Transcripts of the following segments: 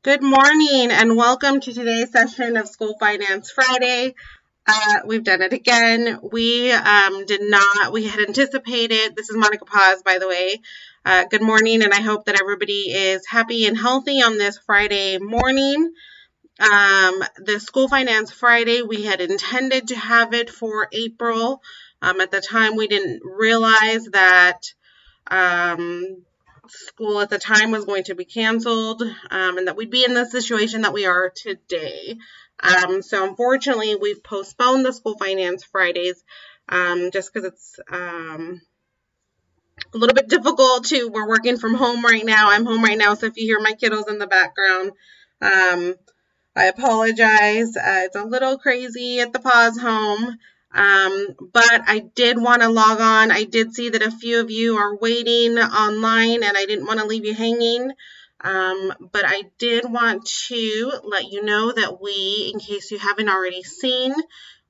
Good morning and welcome to today's session of School Finance Friday. We've done it again. We had anticipated, this is Monica Paz, by the way. Good morning, and I hope that everybody is happy and healthy on this Friday morning. The School Finance Friday, we had intended to have it for April. At the time, we didn't realize that school at the time was going to be canceled, and that we'd be in the situation that we are today. So unfortunately, we've postponed the School Finance Fridays just because it's a little bit difficult we're working from home right now. I'm home right now, so if you hear my kiddos in the background, I apologize. It's a little crazy at the Paz home. But I did want to log on. I did see that a few of you are waiting online, and I didn't want to leave you hanging. But I did want to let you know that in case you haven't already seen,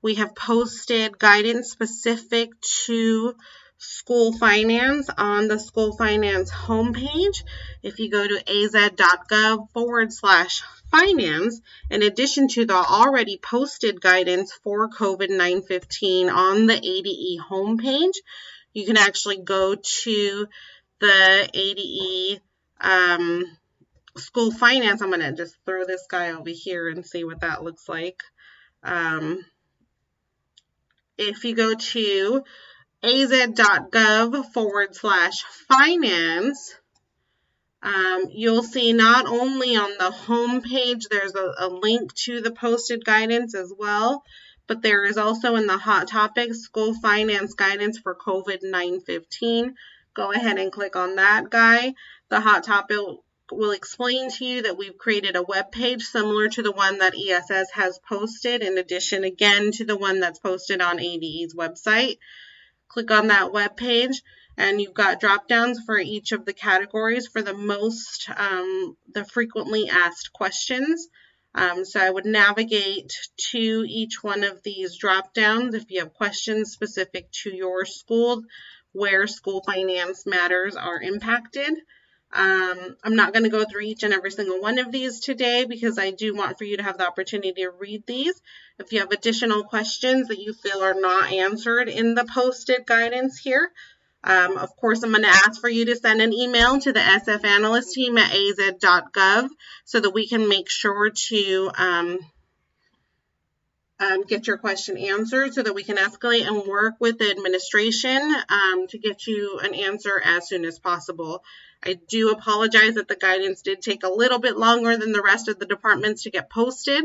we have posted guidance specific to school finance on the school finance homepage. If you go to az.gov/finance, in addition to the already posted guidance for COVID-19 on the ADE homepage, you can actually go to the ADE school finance. I'm going to just throw this guy over here and see what that looks like. If you go to az.gov/finance, you'll see not only on the home page there's a link to the posted guidance as well, but there is also in the hot topics school finance guidance for COVID-19. Go ahead and click on that guy. The hot topic will explain to you that we've created a web page similar to the one that ESS has posted, in addition again to the one that's posted on ADE's website. Click on that web page, and you've got drop downs for each of the categories for the frequently asked questions. So I would navigate to each one of these drop downs if you have questions specific to your school where school finance matters are impacted. I'm not going to go through each and every single one of these today because I do want for you to have the opportunity to read these. If you have additional questions that you feel are not answered in the posted guidance here, of course, I'm going to ask for you to send an email to the SF Analysts team at az.gov so that we can make sure to get your question answered so that we can escalate and work with the administration to get you an answer as soon as possible. I do apologize that the guidance did take a little bit longer than the rest of the departments to get posted.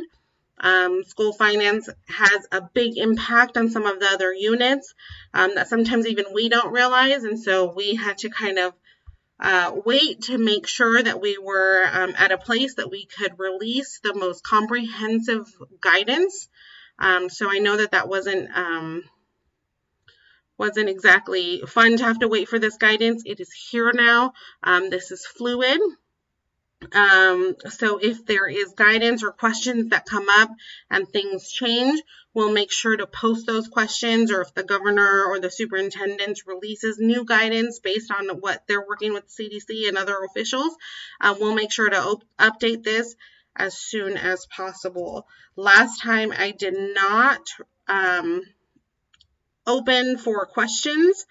School finance has a big impact on some of the other units that sometimes even we don't realize, and so we had to kind of wait to make sure that we were at a place that we could release the most comprehensive guidance. So I know that wasn't exactly fun to have to wait for this guidance. It is here now. This is fluid. So if there is guidance or questions that come up and things change, we'll make sure to post those questions, or if the governor or the superintendent releases new guidance based on what they're working with CDC and other officials, we'll make sure to update this as soon as possible. Last time I did not open for questions.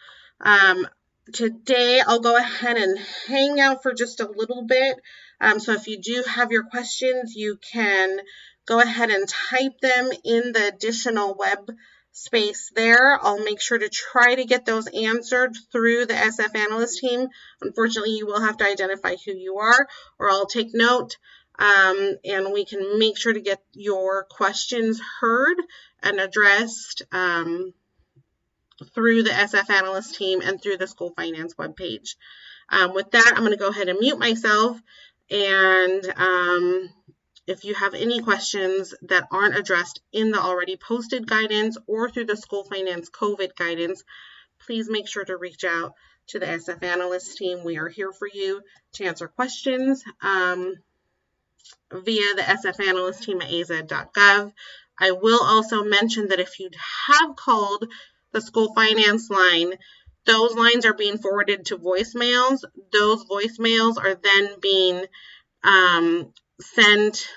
Today I'll go ahead and hang out for just a little bit. So if you do have your questions, you can go ahead and type them in the additional web space there. I'll make sure to try to get those answered through the SF Analyst team. Unfortunately, you will have to identify who you are, or I'll take note, and we can make sure to get your questions heard and addressed through the SF Analyst team and through the School Finance webpage. With that, I'm going to go ahead and mute myself, and if you have any questions that aren't addressed in the already posted guidance or through the School Finance COVID guidance, please make sure to reach out to the SF Analyst team. We are here for you to answer questions via the SF Analyst team at az.gov. I will also mention that if you have called the school finance line, those lines are being forwarded to voicemails. Those voicemails are then being sent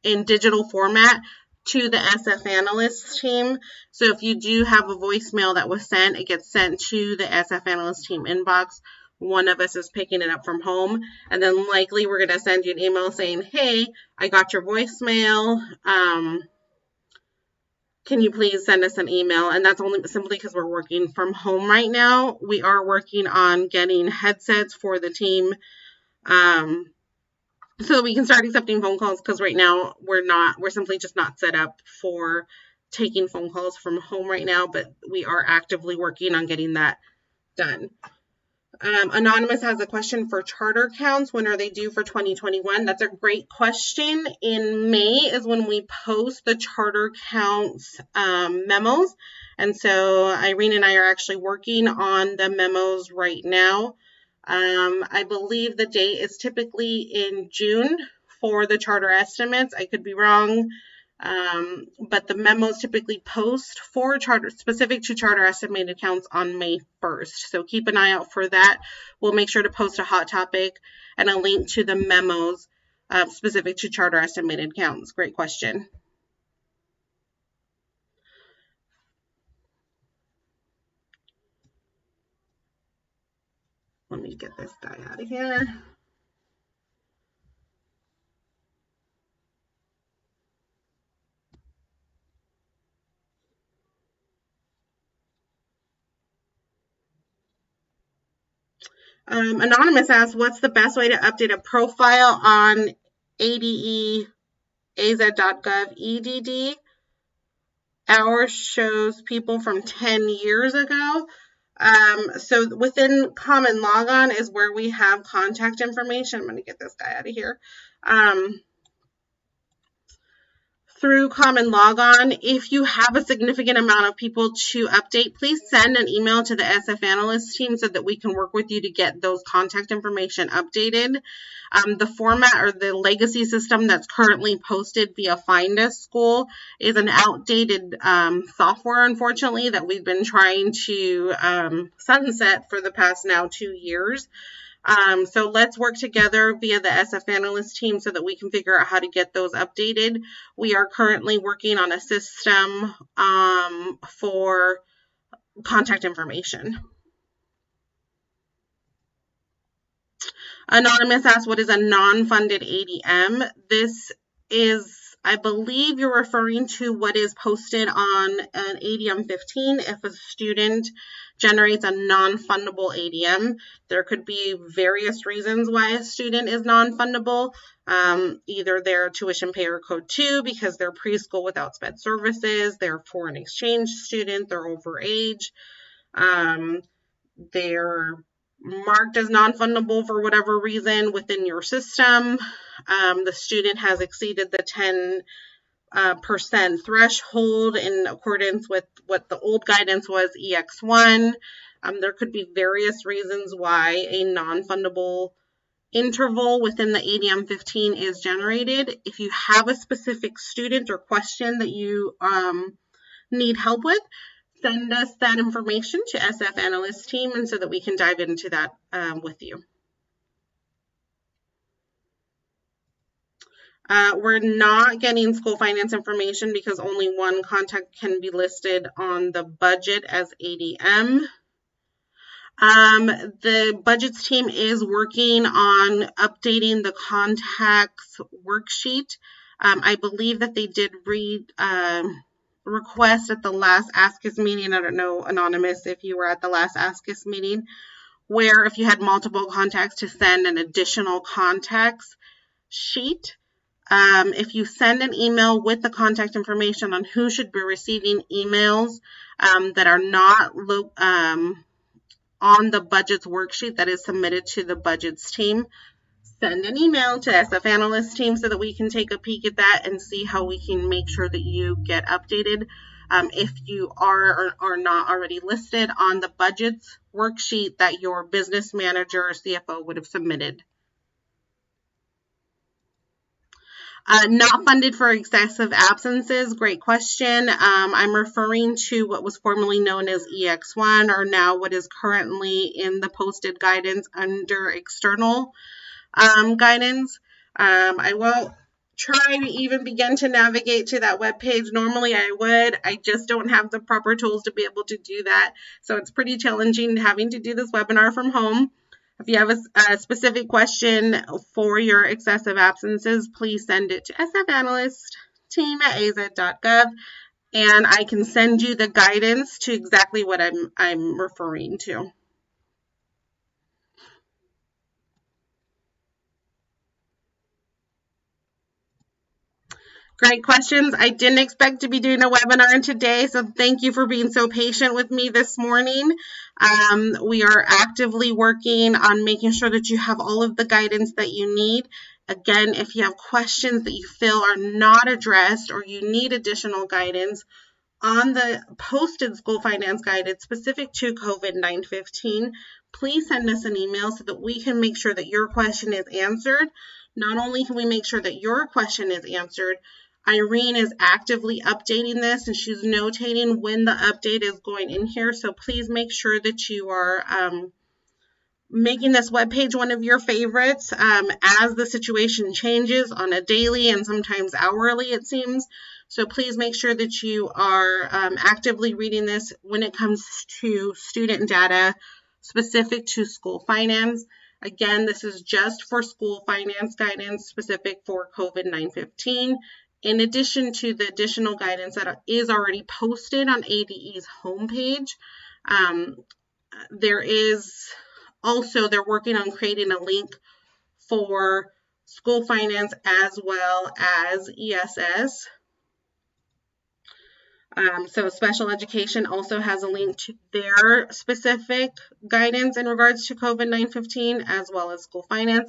in digital format to the SF Analysts team. So if you do have a voicemail that was sent, it gets sent to the SF Analysts team inbox. One of us is picking it up from home, and then likely we're going to send you an email saying, hey, I got your voicemail. Can you please send us an email? And that's only simply because we're working from home right now. We are working on getting headsets for the team so that we can start accepting phone calls, because right now we're simply just not set up for taking phone calls from home right now, but we are actively working on getting that done. Anonymous has a question for charter counts. When are they due for 2021? That's a great question. In May is when we post the charter counts memos. And so Irene and I are actually working on the memos right now. I believe the date is typically in June for the charter estimates. I could be wrong. But the memos typically post for charter, specific to charter estimated counts, on May 1st. So keep an eye out for that. We'll make sure to post a hot topic and a link to the memos specific to charter estimated counts. Great question. Let me get this guy out of here. Anonymous asks, what's the best way to update a profile on ADE az.gov EDD? Ours shows people from 10 years ago. So within Common Logon is where we have contact information. I'm going to get this guy out of here. Through Common Logon, if you have a significant amount of people to update, please send an email to the SF Analysts team so that we can work with you to get those contact information updated. The format or the legacy system that's currently posted via Find Us School is an outdated software, unfortunately, that we've been trying to sunset for the past now 2 years. So let's work together via the SF Analyst team so that we can figure out how to get those updated. We are currently working on a system for contact information. Anonymous asks, what is a non-funded ADM? This is, I believe you're referring to what is posted on an ADM 15 if a student generates a non-fundable ADM. There could be various reasons why a student is non-fundable. Either they're tuition payer code 2 because they're preschool without SPED services, they're foreign exchange student, they're overage, they're marked as non-fundable for whatever reason within your system. The student has exceeded the 10% threshold in accordance with what the old guidance was, EX1. There could be various reasons why a non-fundable interval within the ADM 15 is generated. If you have a specific student or question that you need help with, send us that information to SF Analyst team, and so that we can dive into that with you. We're not getting school finance information because only one contact can be listed on the budget as ADM. The budgets team is working on updating the contacts worksheet. I believe that they did request at the last Ask Us meeting. I don't know, Anonymous, if you were at the last Ask Us meeting, where if you had multiple contacts to send an additional contacts sheet. If you send an email with the contact information on who should be receiving emails that are not on the budgets worksheet that is submitted to the budgets team, send an email to SF Analyst team so that we can take a peek at that and see how we can make sure that you get updated if you are or are not already listed on the budgets worksheet that your business manager or CFO would have submitted. Not funded for excessive absences, great question. I'm referring to what was formerly known as EX1, or now what is currently in the posted guidance under external guidance. I won't try to even begin to navigate to that web page. Normally I would. I just don't have the proper tools to be able to do that. So it's pretty challenging having to do this webinar from home. If you have a specific question for your excessive absences, please send it to SF Analysts team at az.gov, and I can send you the guidance to exactly what I'm referring to. Great questions. I didn't expect to be doing a webinar today, so thank you for being so patient with me this morning. We are actively working on making sure that you have all of the guidance that you need. Again, if you have questions that you feel are not addressed or you need additional guidance on the posted school finance guidance specific to COVID-19, please send us an email so that we can make sure that your question is answered. Not only can we make sure that your question is answered, Irene is actively updating this and she's notating when the update is going in here. So please make sure that you are making this webpage one of your favorites as the situation changes on a daily and sometimes hourly, it seems. So please make sure that you are actively reading this when it comes to student data specific to school finance. Again, this is just for school finance guidance specific for COVID-19. In addition to the additional guidance that is already posted on ADE's homepage, they're working on creating a link for school finance as well as ESS. So special education also has a link to their specific guidance in regards to COVID-19 as well as school finance.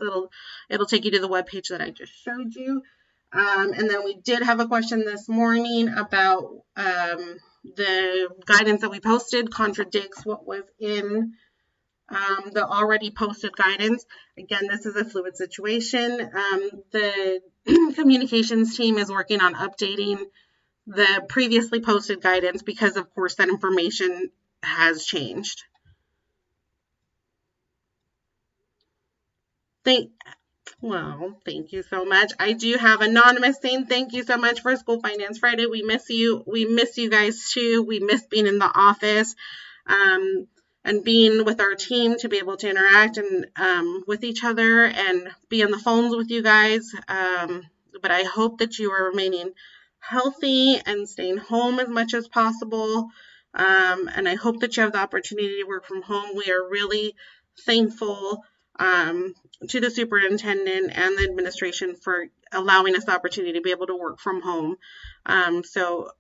It'll take you to the webpage that I just showed you. And then we did have a question this morning about the guidance that we posted contradicts what was in the already posted guidance. Again, this is a fluid situation. The communications team is working on updating the previously posted guidance because, of course, that information has changed. Thank you so much. I do have Anonymous saying thank you so much for School Finance Friday. We miss you. We miss you guys too. We miss being in the office and being with our team to be able to interact and with each other and be on the phones with you guys. But I hope that you are remaining healthy and staying home as much as possible. And I hope that you have the opportunity to work from home. We are really thankful to the superintendent and the administration for allowing us the opportunity to be able to work from home. So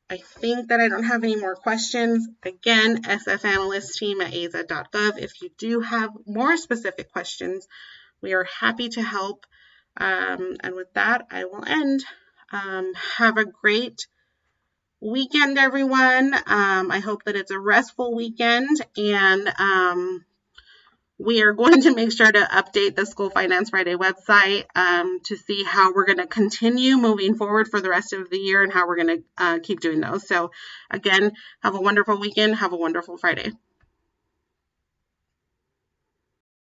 I think that I don't have any more questions. Again, SF Analysts team at az.gov. If you do have more specific questions, we are happy to help. And with that, I will end. Have a great weekend, everyone. I hope that it's a restful weekend, and we are going to make sure to update the School Finance Friday website to see how we're going to continue moving forward for the rest of the year and how we're going to keep doing those. So again, have a wonderful weekend. Have a wonderful Friday.